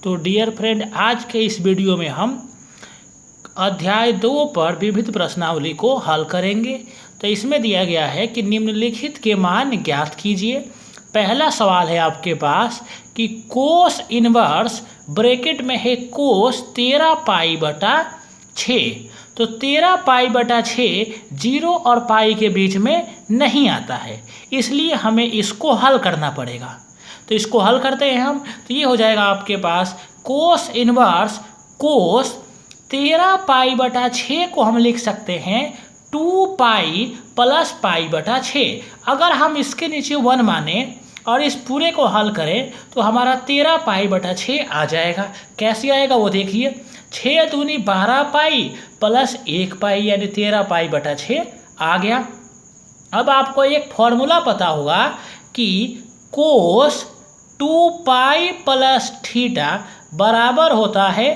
तो dear friend, आज के इस वीडियो में हम अध्याय 2 पर विविध प्रश्नावली को हल करेंगे। तो इसमें दिया गया है कि निम्नलिखित के मान ज्ञात कीजिए। पहला सवाल है आपके पास कि कोस इनवर्स ब्रैकेट में है कोस 13 पाई बटा 6। तो 13 पाई बटा 6 जीरो और पाई के बीच में नहीं आता है, इसलिए हमें इसको हल करना पड़ेगा। तो इसको हल करते हैं हम। तो ये हो जाएगा आपके पास कोस इनवर्स कोस 13 पाई बटा 6 को हम लिख सकते हैं 2 पाई प्लस पाई बटा 6। अगर हम इसके नीचे 1 माने और इस पूरे को हल करें तो हमारा 13 पाई बटा 6 आ जाएगा। कैसे आएगा वो देखिए, 6 दूनी 12 पाई प्लस 1 पाई यानी 13 पाई बटा 6 आ गया। अब आपको एक फॉर्मूला पता होगा कि कोस 2 पाई प्लस थीटा बराबर होता है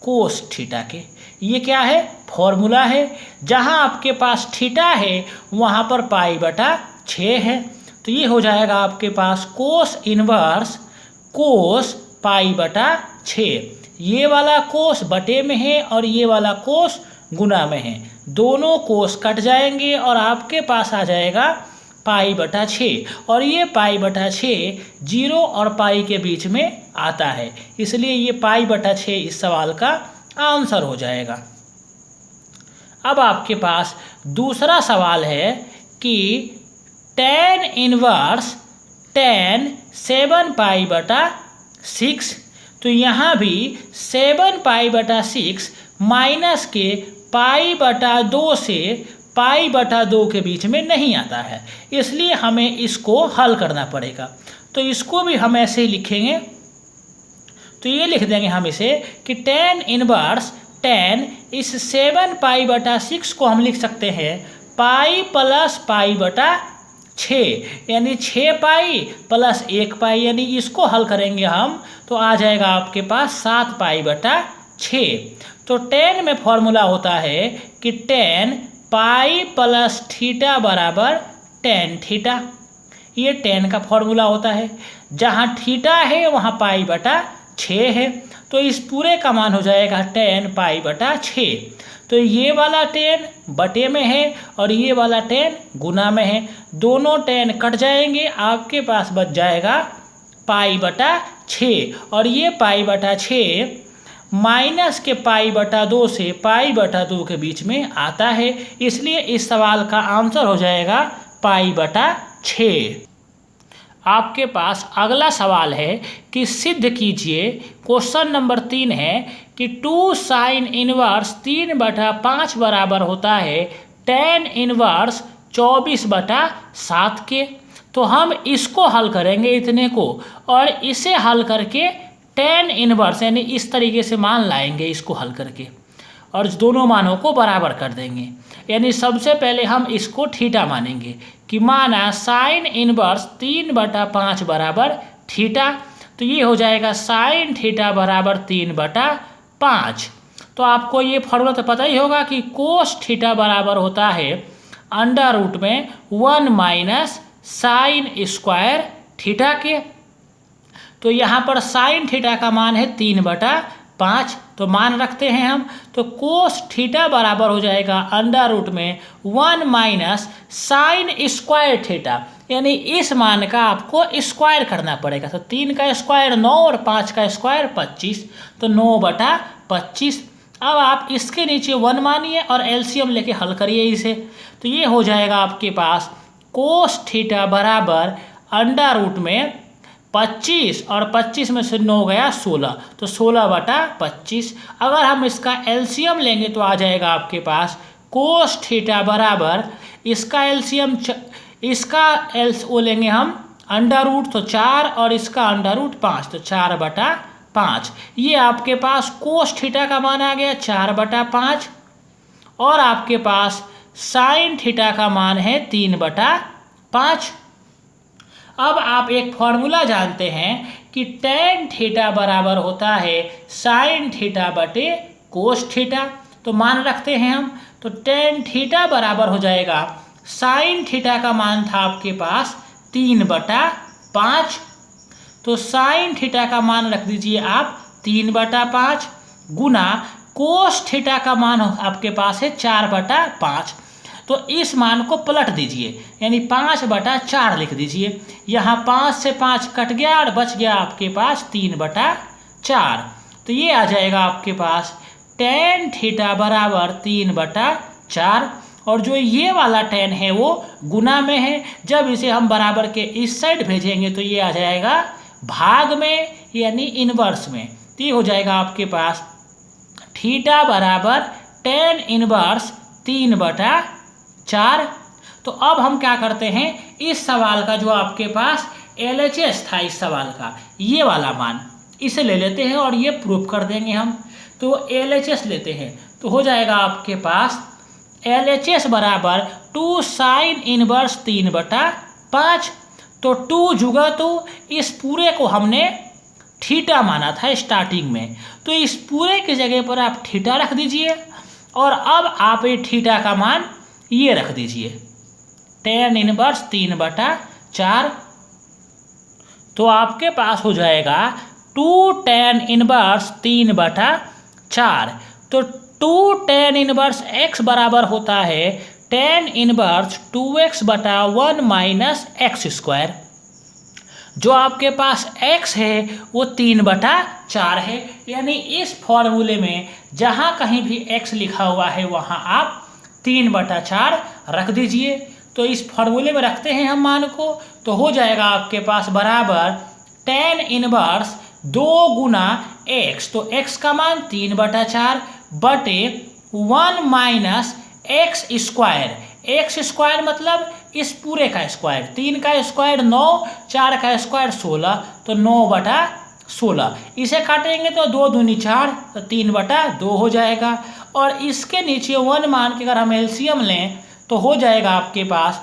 कोस थीटा के। ये क्या है? फॉर्मूला है। जहाँ आपके पास थीटा है वहाँ पर पाई बटा 6 है। तो ये हो जाएगा आपके पास कोस इनवर्स कोस पाई बटा 6। ये वाला कोस बटे में है और ये वाला कोस गुना में है, दोनों कोस कट जाएंगे और आपके पास आ जाएगा पाई बटा 6। और ये पाई बटा 6 जीरो और पाई के बीच में आता है, इसलिए ये पाई बटा 6 इस सवाल का आंसर हो जाएगा। अब आपके पास दूसरा सवाल है कि tan इनवर्स tan 7 पाई बटा 6। तो यहाँ भी 7 पाई बटा 6 माइनस के पाई बटा 2 से पाई बटा 2 के बीच में नहीं आता है, इसलिए हमें इसको हल करना पड़ेगा। तो इसको भी हम ऐसे ही लिखेंगे। तो ये लिख देंगे हम इसे कि tan इनवर्स tan इस 7 पाई बटा 6 को हम लिख सकते हैं पाई प्लस पाई बटा 6 यानी 6 पाई प्लस 1 पाई, यानी इसको हल करेंगे हम तो आ जाएगा आपके पास 7 पाई बटा 6। तो tan में फॉर्मूला होता है कि tan पाई प्लस थीटा बराबर tan थीटा। ये tan का फॉर्मूला होता है। जहाँ थीटा है वहाँ पाई बटा 6 है, तो इस पूरे का मान हो जाएगा tan पाई बटा 6। तो ये वाला tan बटे में है और ये वाला tan गुना में है, दोनों tan कट जाएंगे, आपके पास बच जाएगा पाई बटा 6। और ये पाई बटा 6 माइनस के पाई बटा 2 से पाई बटा 2 के बीच में आता है, इसलिए इस सवाल का आंसर हो जाएगा पाई बटा 6। आपके पास अगला सवाल है कि सिद्ध कीजिए। क्वेश्चन नंबर 3 है कि 2 साइन इनवर्स 3 बटा 5 बराबर होता है tan इनवर्स 24 बटा 7 के। तो हम इसको हल करेंगे इतने को, और इसे हल करके tan इनवर्स यानी इस तरीके से मान लाएंगे इसको हल करके, और दोनों मानों को बराबर कर देंगे। यानी सबसे पहले हम इसको थीटा मानेंगे कि माना साइन इनवर्स 3 बटा 5 बराबर थीटा। तो ये हो जाएगा साइन थीटा बराबर 3 बटा 5। तो आपको ये फॉर्मूला तो पता ही होगा कि कोस थीटा बराबर होता है अंडर रूट में 1 माइनस साइन स्क्वायर थीटा के। तो यहाँ पर साइन थीटा का मान है 3 बटा 5, तो मान रखते हैं हम। तो कोस थीटा बराबर हो जाएगा अंडर रूट में 1 माइनस साइन स्क्वायर थीटा, यानी इस मान का आपको स्क्वायर करना पड़ेगा। तो 3 का स्क्वायर 9 और 5 का स्क्वायर 25, तो 9 बटा 25। अब आप इसके नीचे 1 मानिए और एलसीएम लेके हल करिए इसे। तो ये हो जाएगा आपके पास कोस थीटा बराबर अंडर रूट में 25 और 25 में से 9 गया 16, तो 16 बटा 25। अगर हम इसका एलसीएम लेंगे तो आ जाएगा आपके पास कोस थीटा बराबर इसका एलसीएम वो लेंगे हम अंडर रूट, तो 4 और इसका अंडर रूट 5, तो 4 बटा 5। ये आपके पास कोस थीटा का मान आ गया 4 बटा 5, और आपके पास साइन थीटा का मान है 3 बटा 5। अब आप एक फॉर्मूला जानते हैं कि tan थीटा बराबर होता है साइन थीटा बटे कोस थीटा। तो मान रखते हैं हम। तो tan थीटा बराबर हो जाएगा, साइन थीटा का मान था आपके पास 3 बटा 5, तो साइन थीटा का मान रख दीजिए आप 3/5 गुना कोस थीटा का मान आपके पास है 4/5। तो इस मान को पलट दीजिए, यानी 5/4 लिख दीजिए। यहाँ 5 से 5 कट गया और बच गया आपके पास 3/4। तो ये आ जाएगा आपके पास tan थीटा बराबर 3/4। और जो ये वाला tan है वो गुना में है, जब इसे हम बराबर के इस साइड भेजेंगे तो ये आ जाएगा भाग में, यानी इनवर्स में। तो ये हो जाएगा आपके पास थीटा बराबर tan इनवर्स 3/4। तो अब हम क्या करते हैं, इस सवाल का जो आपके पास LHS था इस सवाल का, ये वाला मान इसे ले लेते हैं और ये प्रूफ कर देंगे हम। तो LHS लेते हैं तो हो जाएगा आपके पास LHS बराबर 2 साइन इनवर्स 3/5। तो 2 जुगा तो इस पूरे को हमने थीटा माना था स्टार्टिंग में, तो इस पूरे की जगह पर आप थीटा रख दीजिए और अब आप ये थीटा का मान ये रख दीजिए tan इनवर्स 3/4। तो आपके पास हो जाएगा 2 tan इनवर्स 3/4। तो 2 tan इनवर्स x बराबर होता है tan inverse 2x/1 minus x²। जो आपके पास x है वो 3/4 है, यानी इस फॉर्मूले में जहाँ कहीं भी x लिखा हुआ है वहाँ आप 3/4 रख दीजिए। तो इस फॉर्मूले में रखते हैं हम मान को, तो हो जाएगा आपके पास बराबर tan इनवर्स 2 गुना x। तो x का मान 3/4 बटे 1 माइनस x²। x² मतलब इस पूरे का स्क्वायर, 3 का स्क्वायर 9, 4 का स्क्वायर 16, तो 9/16। इसे काटेंगे तो 2 दूनी 4, तो 3/2 हो जाएगा। और इसके नीचे 1 मान के अगर हम एलसीएम लें तो हो जाएगा आपके पास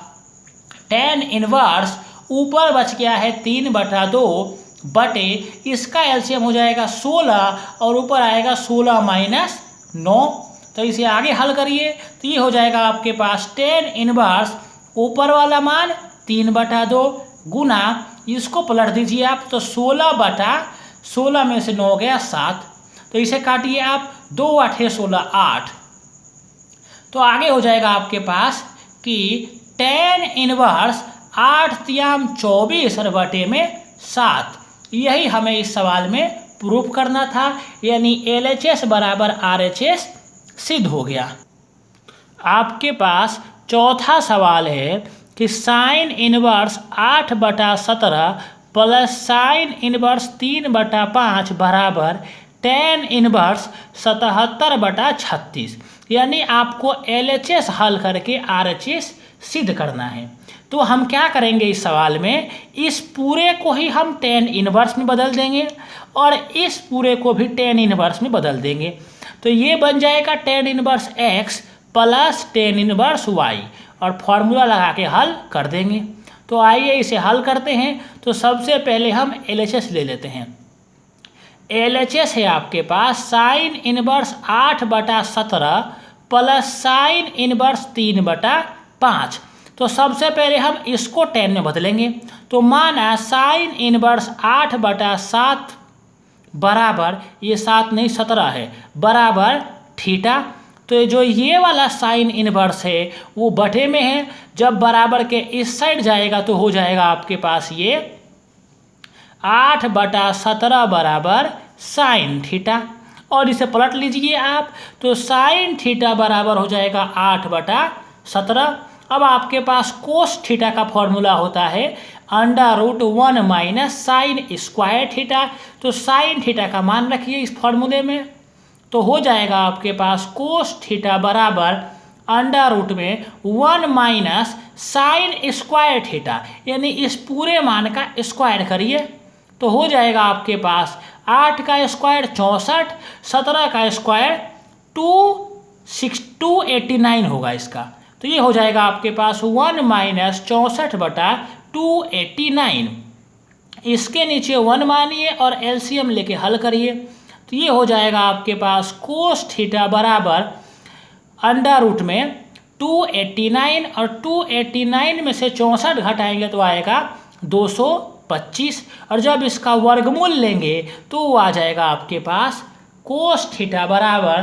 tan इनवर्स ऊपर बच गया है 3/2 बटे इसका एलसीएम हो जाएगा 16 और ऊपर आएगा 16 माइनस 9। तो इसे आगे हल करिए तो ये हो जाएगा आपके पास tan इनवर्स ऊपर वाला मान 3/2 गुना इसको पलट दीजिए आप, तो 16/16 में से 9 गया 7। तो इसे काटिए आप, 2 8 16 8। तो आगे हो जाएगा आपके पास कि tan इनवर्स 8 तियाम 24 और बटे में 7। यही हमें इस सवाल में प्रूफ करना था, यानी LHS बराबर RHS सिद्ध हो गया। आपके पास चौथा सवाल है कि sign inverse 8/17 plus sine inverse 3/5 बराबर tan इनवर्स 77/36। यानी आपको LHS हल करके RHS सिद्ध करना है। तो हम क्या करेंगे इस सवाल में, इस पूरे को ही हम tan इनवर्स में बदल देंगे और इस पूरे को भी tan इनवर्स में बदल देंगे। तो ये बन जाएगा tan inverse x plus tan inverse y और फॉर्मूला लगा के हल कर देंगे। तो आइए इसे हल करते हैं। तो सबसे पहले हम LHS ले लेते हैं। LHS है आपके पास sine inverse 8/17 plus sine inverse 3/5। तो सबसे पहले हम इसको tan में बदलेंगे। तो माना साइन इनवर्स 8/7 बराबर, ये 7 नहीं 17 है, बराबर थीटा। तो जो ये वाला साइन इनवर्स है वो बटे में है, जब बराबर के इस साइड जाएगा तो हो जाएगा आपके पास ये 8/17 बराबर साइन थीटा। और इसे पलट लीजिए आप, तो साइन थीटा बराबर हो जाएगा 8/17। अब आपके पास कोस थीटा का फॉर्मूला होता है √1 माइनस साइन स्क्वायर थीटा। तो साइन थीटा का मान रखिए इस फॉर्मूले में, तो हो जाएगा आपके पास कोस थीटा बराबर √1 माइनस साइन स्क्वायर थीटा, यानी इस पूरे मान का स्क्वायर करिए तो हो जाएगा आपके पास 8 का स्क्वायर 64, 17 का स्क्वायर 289 होगा इसका। तो ये हो जाएगा आपके पास 1 माइनस 64/289। इसके नीचे 1 मानिए और LCM लेके हल करिए तो ये हो जाएगा आपके पास कोस थीटा बराबर √ में 289 और 289 में से 64 घटाएंगे तो आएगा 225। 25, और जब इसका वर्गमूल लेंगे तो वो आ जाएगा आपके पास कोस थीटा बराबर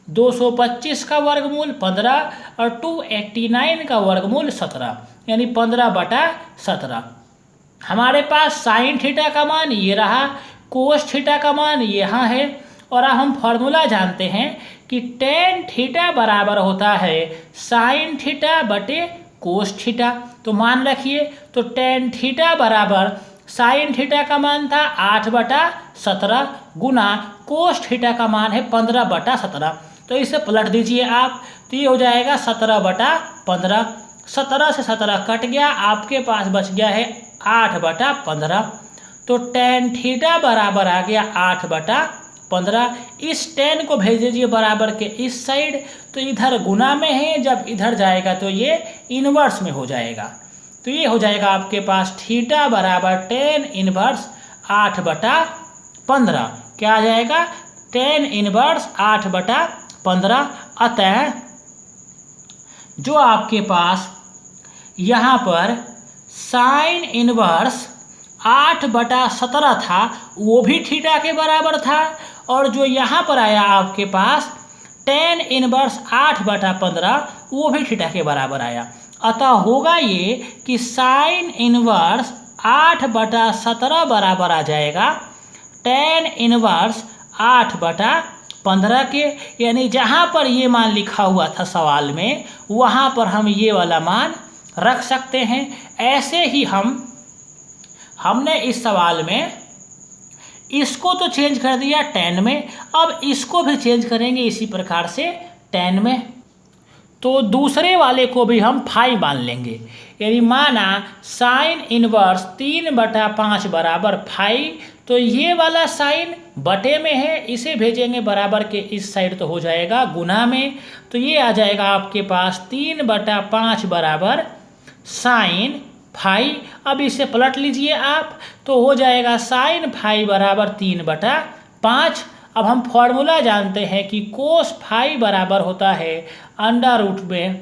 225 का वर्गमूल 15 और 289 का वर्गमूल 17, यानी 15/17। हमारे पास साइन थीटा का मान ये रहा, कोस थीटा का मान यहाँ है, और अब हम फॉर्मूला जानते हैं कि टेन थीटा बराबर होता है साइन थीटा बटे कोस थीटा। तो मान रखिए, तो टेन थीटा बराबर साइन थीटा का मान था 8/17 गुना कोस थीटा का मान है 15/17। तो इसे पलट दीजिए आप, तो ये हो जाएगा 17/15। 17 से 17 कट गया, आपके पास बच गया है 8/15। तो टेन थीटा बराबर आ गया 8/15। इस टेन को भेज दीजिए बराबर के इस साइड, तो इधर गुना में है, जब इधर जाएगा तो ये इनवर्स में हो जाएगा। तो ये हो जाएगा आपके पास थीटा बराबर टेन इनवर्स 8/15। क्या आ जाएगा? Tan inverse 8/15। अतः जो आपके पास यहाँ पर साइन इनवर्स 8/17 था वो भी थीटा के बराबर था, और जो यहाँ पर आया आपके पास टेन इनवर्स 8/15 वो भी थीटा के बराबर आया। अतः होगा ये कि साइन इनवर्स 8/17 बराबर आ जाएगा टेन इनवर्स 8/15 के, यानी जहाँ पर ये मान लिखा हुआ था सवाल में वहाँ पर हम ये वाला मान रख सकते हैं। ऐसे ही हमने इस सवाल में इसको तो चेंज कर दिया 10 में, अब इसको भी चेंज करेंगे इसी प्रकार से 10 में। तो दूसरे वाले को भी हम 5 मान लेंगे, यानी माना साइन इनवर्स 3/5 बराबर 5, तो ये वाला साइन बटे में है, इसे भेजेंगे बराबर के इस साइड तो हो जाएगा गुना में। तो ये आ जाएगा आपके पास 3/5 बराबर साइन 5। अब इसे पलट लीजिए आप, तो हो जाएगा साइन 5 बराबर 3/5। अब हम फॉर्मूला जानते हैं कि कोस 5 बराबर होता है अंडर रूट में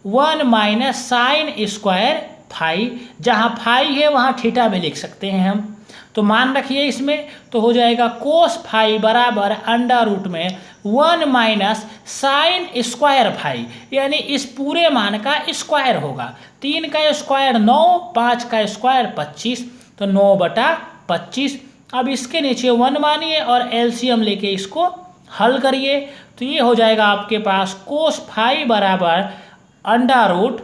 1 माइनस साइन स्क्वायर 5। जहाँ 5 है वहाँ थीटा में लिख सकते हैं हम, तो मान रखिए इसमें, तो हो जाएगा कोस 5 बराबर अंडर रूट में 1 माइनस साइन स्क्वायर 5, यानी इस पूरे मान का स्क्वायर होगा। 3 का स्क्वायर 9, 5 का स्क्वायर 25, तो 9/25। अब इसके नीचे 1 मानिए और एलसीएम लेके इसको हल करिए, तो ये हो जाएगा आपके पास कोस 5 बराबर अंडर रूट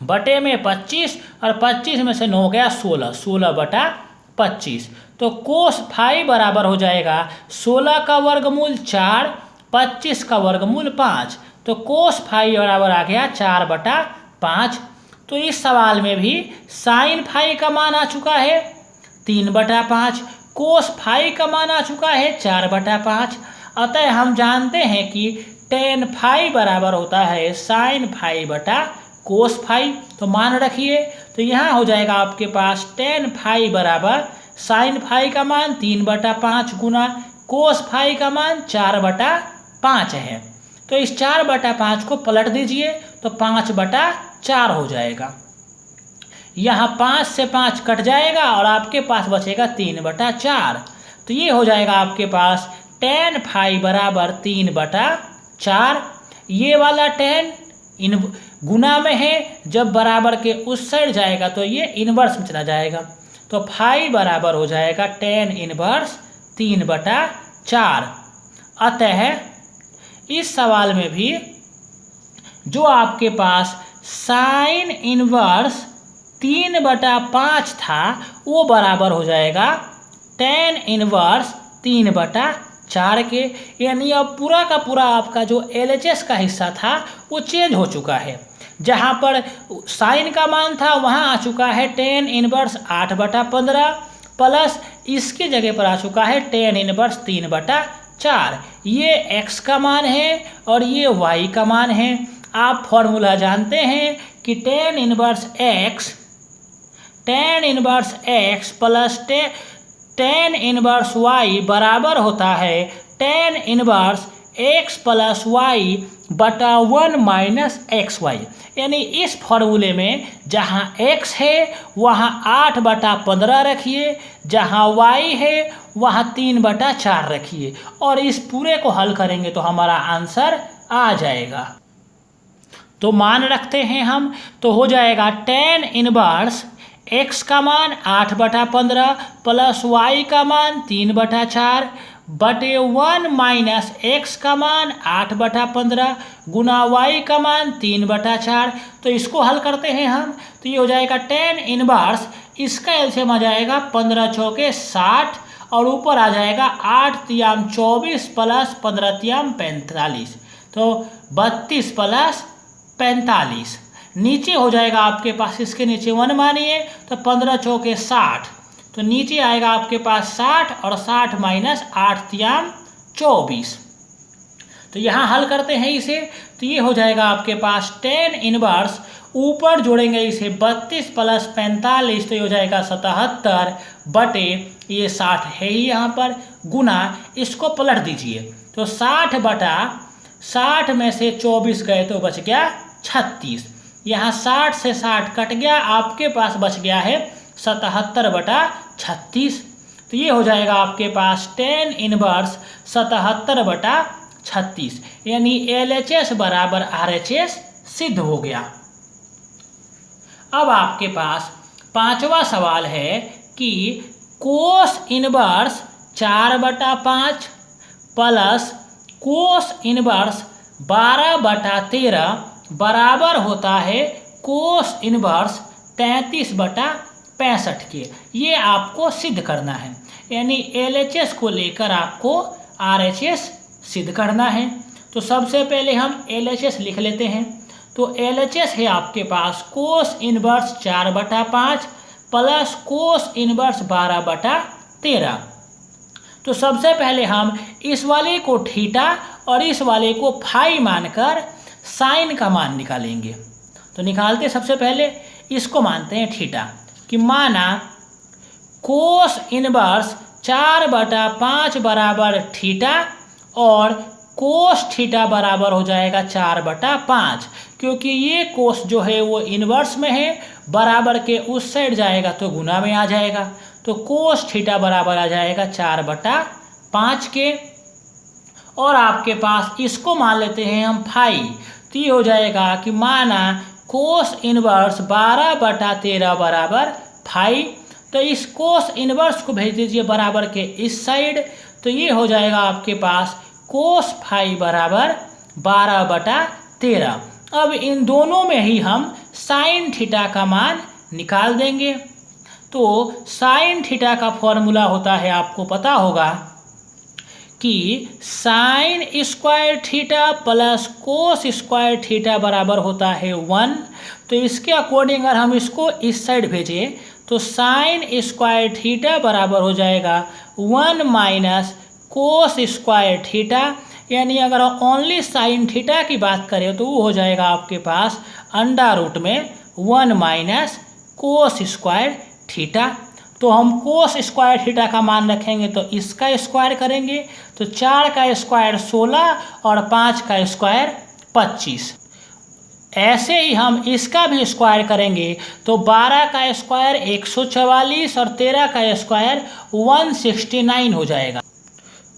बटे में 25, और 25 में से 9 गया 16, 16/25। तो कोस 5 बराबर हो जाएगा 16 का वर्गमूल 4, 25 का वर्गमूल 5। तो कोस 5 बराबर आ गया 4/5। तो इस सवाल में भी साइन 5 का मान आ चुका है 3/5, कोस 5 का मान आ चुका है 4/5। अतः हम जानते हैं कि टेन 5 बराबर होता है साइन 5 बटा कोस 5। तो मान रखिए, तो यहाँ हो जाएगा आपके पास टेन 5 बराबर साइन 5 का मान 3/5 गुना कोस 5 का मान 4/5 है। तो इस 4/5 को पलट दीजिए, तो 5/4 हो जाएगा। यहाँ 5 से 5 कट जाएगा और आपके पास बचेगा 3/4। तो ये हो जाएगा आपके पास टेन 5 बराबर 3/4। ये वाला 10 इन गुना में है, जब बराबर के उस साइड जाएगा तो ये इनवर्स में चला जाएगा। तो 5 बराबर हो जाएगा टेन इनवर्स 3/4। अतः इस सवाल में भी जो आपके पास साइन इनवर्स 3/5 था वो बराबर हो जाएगा टेन इनवर्स 3/4 के, यानी अब पूरा का पूरा आपका जो LHS का हिस्सा था वो चेंज हो चुका है। जहाँ पर साइन का मान था वहाँ आ चुका है टेन इनवर्स 8/15, प्लस इसकी जगह पर आ चुका है टेन इनवर्स 3/4। ये x का मान है और ये y का मान है। आप फॉर्मूला जानते हैं कि tan inverse x plus tan inverse y बराबर होता है tan inverse x plus y बटा 1 माइनस एक्स वाई। यानी इस फॉर्मूले में जहाँ x है वहाँ 8/15 रखिए, जहाँ y है वहाँ 3/4 रखिए और इस पूरे को हल करेंगे तो हमारा आंसर आ जाएगा। तो मान रखते हैं हम, तो हो जाएगा tan इनवर्स x का मान 8/15 प्लस y का मान 3/4 बटे 1 माइनस x का मान 8/15 गुना y का मान 3/4। तो इसको हल करते हैं हम, तो ये हो जाएगा tan इनवर्स, इसका एलसीएम आ जाएगा 15 चौके 60 और ऊपर आ जाएगा 8 तियाम 24 प्लस 15 तियाम 45, तो 32 प्लस 45। नीचे हो जाएगा आपके पास, इसके नीचे 1 मानिए तो 15 चौके 60, तो नीचे आएगा आपके पास 60 और 60 माइनस 8 तियाम 24। तो यहाँ हल करते हैं इसे, तो ये हो जाएगा आपके पास tan इनवर्स, ऊपर जोड़ेंगे इसे 32 प्लस 45 तो ये हो जाएगा 77 बटे ये 60 है ही यहाँ पर, गुना इसको पलट दीजिए तो 60/60 में से 24 गए तो बच गया 36। यहाँ 60 से 60 कट गया, आपके पास बच गया है 77/36। तो ये हो जाएगा आपके पास tan इनवर्स 77/36, यानी LHS बराबर RHS सिद्ध हो गया। अब आपके पास पांचवा सवाल है कि कोस इनवर्स 4/5 प्लस कोस इनवर्स 12/13 बराबर होता है कोस इनवर्स 33/65 के। ये आपको सिद्ध करना है, यानी LHS को लेकर आपको RHS सिद्ध करना है। तो सबसे पहले हम LHS लिख लेते हैं। तो LHS है आपके पास cos inverse 4/5 plus cos inverse 12/13। तो सबसे पहले हम इस वाले को थीटा और इस वाले को फाई मानकर साइन का मान निकालेंगे। तो निकालते सबसे पहले इसको मानते हैं थीटा, कि माना कोस इनवर्स 4/5 बराबर थीटा और कोस थीटा बराबर हो जाएगा 4/5, क्योंकि ये कोस जो है वो इनवर्स में है, बराबर के उस साइड जाएगा तो गुना में आ जाएगा, तो कोस थीटा बराबर आ जाएगा 4/5 के। और आपके पास इसको मान लेते हैं हम फाई, तो ये हो जाएगा कि माना कोस इनवर्स 12/13 बराबर फाई, तो इस कोस इनवर्स को भेज दीजिए बराबर के इस साइड, तो ये हो जाएगा आपके पास कोस फाई बराबर 12/13। अब इन दोनों में ही हम साइन थीटा का मान निकाल देंगे। तो साइन थीटा का फॉर्मूला होता है, आपको पता होगा कि sine square theta plus cos square theta बराबर होता है 1। तो इसके अकॉर्डिंग अगर हम इसको इस साइड भेजें तो साइन स्क्वायर थीटा बराबर हो जाएगा 1 माइनस कोस स्क्वायर थीटा, यानी अगर ओनली साइन थीटा की बात करें तो वो हो जाएगा आपके पास अंडर में 1 माइनस कोस स्क्वायर थीटा। तो हम कोस स्क्वायर थीटा का मान रखेंगे तो इसका स्क्वायर करेंगे, तो 4 का स्क्वायर 16 और 5 का स्क्वायर 25। ऐसे ही हम इसका भी स्क्वायर करेंगे तो 12 का स्क्वायर 144 और 13 का स्क्वायर 169 हो जाएगा।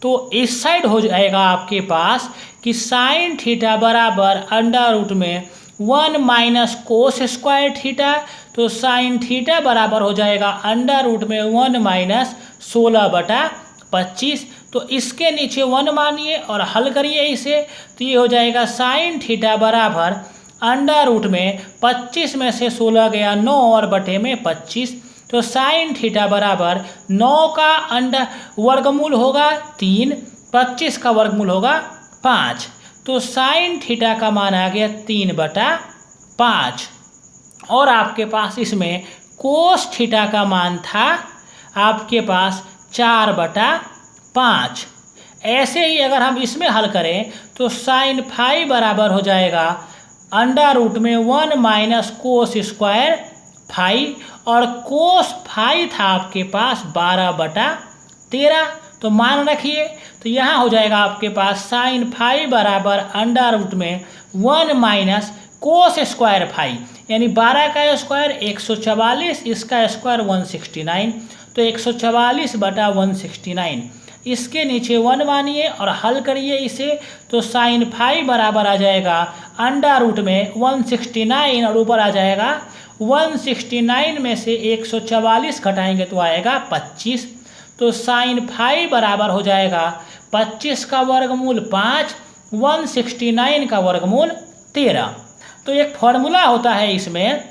तो इस साइड हो जाएगा आपके पास कि साइन थीटा बराबर अंडर में 1 माइनस कोस स्क्वायर थीटा, तो साइन थीटा बराबर हो जाएगा अंडर में 1 माइनस 16/25। तो इसके नीचे 1 मानिए और हल करिए इसे, तो ये हो जाएगा साइन थीटा बराबर अंडर में 25 में से 16 गया 9 और बटे में 25, तो साइन थीटा बराबर 9 का अंडर वर्गमूल होगा 3, 25 का वर्गमूल होगा 5, तो साइन थीटा का मान आ गया 3/5। और आपके पास इसमें कोस थीटा का मान था आपके पास 4/5। ऐसे ही अगर हम इसमें हल करें तो साइन फाई बराबर हो जाएगा अंडर में 1 माइनस कोस स्क्वायर फाई, और कोस फाई था आपके पास 12/13, तो मान रखिए, तो यहाँ हो जाएगा आपके पास साइन फाई बराबर अंडर रूट में 1 माइनस कोस स्क्वायर फाई, यानी 12 का स्क्वायर 144, इसका स्क्वायर 169, तो 144/169। इसके नीचे 1 मानिए और हल करिए इसे, तो साइन फाई बराबर आ जाएगा अंडर रूट में 169 और ऊपर आ जाएगा 169 में से 144 घटाएंगे तो आएगा 25, तो साइन फाई बराबर हो जाएगा 25 का वर्गमूल 5, 169 का वर्गमूल 13। तो एक फॉर्मूला होता है इसमें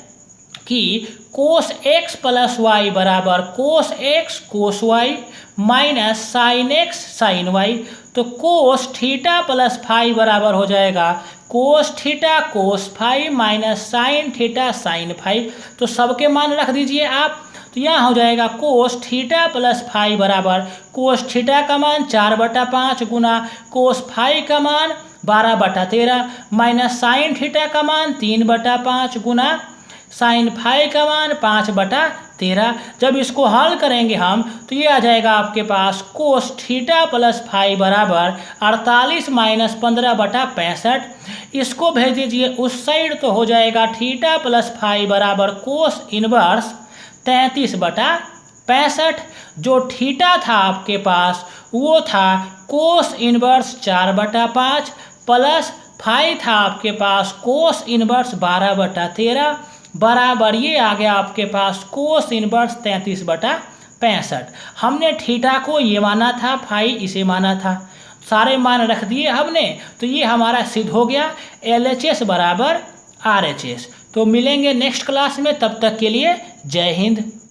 कि कोस एक्स प्लस वाई बराबर cos x cos y minus sine x sine y, तो कोस थीटा प्लस फाई बराबर हो जाएगा cos theta cos phi minus sine theta sine phi. तो सबके मान रख दीजिए आप, तो यहाँ हो जाएगा कोस थीटा प्लस फाई बराबर कोस थीटा का मान 4/5 गुना कोस फाई का मान 12/13 माइनस साइन थीटा का मान 3/5 गुना साइन फाई का मान 5/13। जब इसको हल करेंगे हम तो ये आ जाएगा आपके पास कोस थीटा प्लस फाई बराबर 48 माइनस 15/65। इसको भेज दीजिए उस साइड, तो हो जाएगा थीटा प्लस फाई बराबर कोस इनवर्स 33/65। जो थीटा था आपके पास वो था कोस इनवर्स 4/5 प्लस फाई था आपके पास कोस इनवर्स 12/13 बराबर ये आ गया आपके पास कोस इनवर्स 33/65। हमने थीटा को ये माना था, फाई इसे माना था, सारे मान रख दिए हमने, तो ये हमारा सिद्ध हो गया LHS बराबर RHS। तो मिलेंगे नेक्स्ट क्लास में, तब तक के लिए जय हिंद।